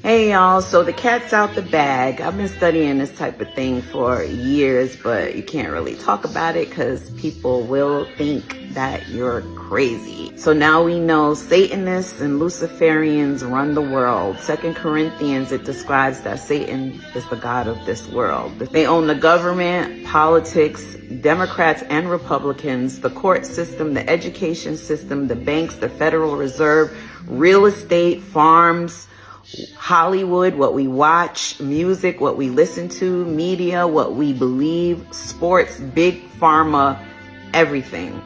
Hey y'all, so the cat's out the bag. I've been studying this type of thing for years, but you can't really talk about it because people will think that you're crazy. So now we know Satanists and Luciferians run the world. 2 Corinthians, it describes that Satan is the god of this world. They own the government, politics, Democrats and Republicans, the court system, the education system, the banks, the Federal Reserve, real estate, farms, Hollywood, what we watch, music, what we listen to, media, what we believe, sports, big pharma, everything.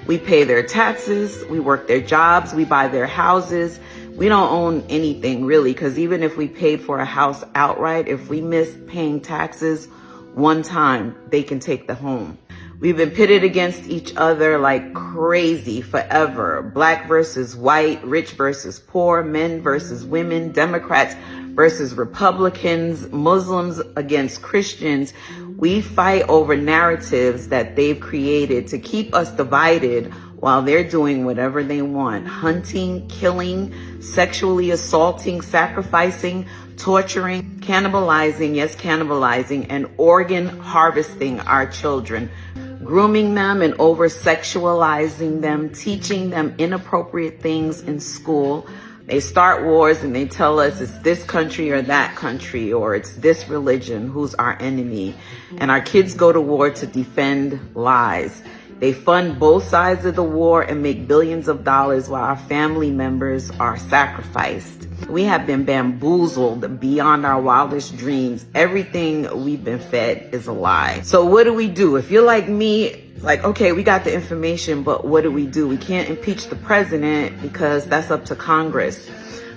We pay their taxes, we work their jobs, we buy their houses. We don't own anything really, because even if we paid for a house outright, if we miss paying taxes one time, they can take the home. We've been pitted against each other like crazy forever. Black versus white, rich versus poor, men versus women, Democrats versus Republicans, Muslims against Christians. We fight over narratives that they've created to keep us divided while they're doing whatever they want. Hunting, killing, sexually assaulting, sacrificing, torturing, cannibalizing, yes, cannibalizing, and organ harvesting our children. Grooming them and over-sexualizing them, teaching them inappropriate things in school. They start wars and they tell us it's this country or that country, or it's this religion who's our enemy. And our kids go to war to defend lies. They fund both sides of the war and make billions of dollars while our family members are sacrificed. We have been bamboozled beyond our wildest dreams. Everything we've been fed is a lie. So what do we do? If you're like me, like, okay, we got the information, but what do? We can't impeach the president because that's up to Congress.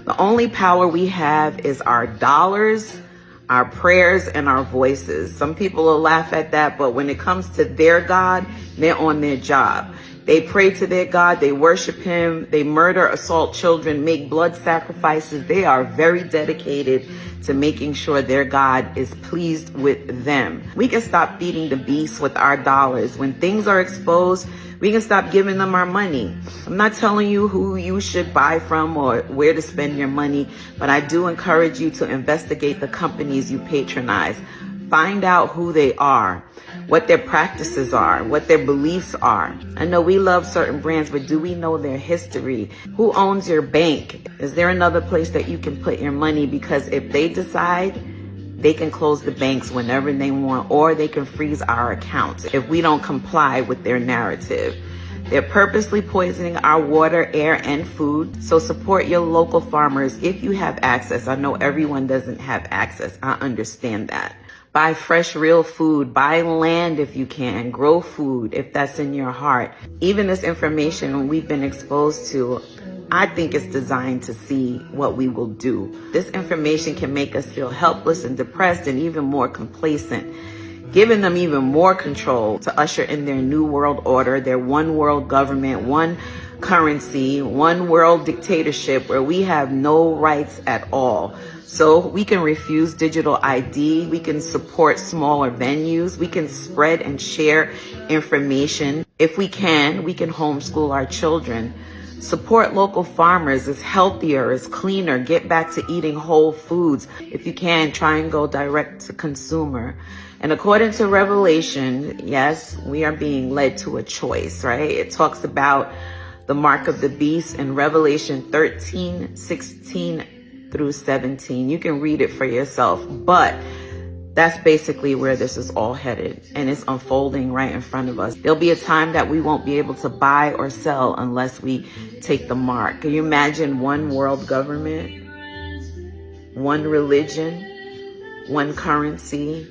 The only power we have is our dollars, our prayers, and our voices. Some people will laugh at that, but when it comes to their God, they're on their job. They pray to their God, they worship him, they murder, assault children, make blood sacrifices. They are very dedicated to making sure their God is pleased with them. We can stop feeding the beast with our dollars. When things are exposed, we can stop giving them our money. I'm not telling you who you should buy from or where to spend your money, but I do encourage you to investigate the companies you patronize. Find out who they are, what their practices are, what their beliefs are. I know we love certain brands, but do we know their history? Who owns your bank? Is there another place that you can put your money? Because if they decide, they can close the banks whenever they want, or they can freeze our accounts if we don't comply with their narrative. They're purposely poisoning our water, air, and food. So support your local farmers if you have access. I know everyone doesn't have access. I understand that. Buy fresh, real food. Buy land if you can. Grow food if that's in your heart. Even this information we've been exposed to, I think it's designed to see what we will do. This information can make us feel helpless and depressed and even more complacent, giving them even more control to usher in their new world order, their one world government, one currency, one world dictatorship where we have no rights at all. So we can refuse digital ID, we can support smaller venues, we can spread and share information. If we can homeschool our children. Support local farmers. It's healthier, it's cleaner. Get back to eating whole foods. If you can, try and go direct to consumer. And according to Revelation, yes, we are being led to a choice, right? It talks about the mark of the beast in Revelation 13:16 through 17. You can read it for yourself, but that's basically where this is all headed, and it's unfolding right in front of us. There'll be a time that we won't be able to buy or sell unless we take the mark. Can you imagine one world government, one religion, one currency,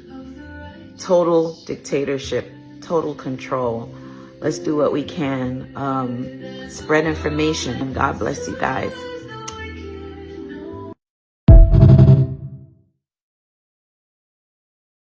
total dictatorship, total control? Let's do what we can. Spread information, and God bless you guys.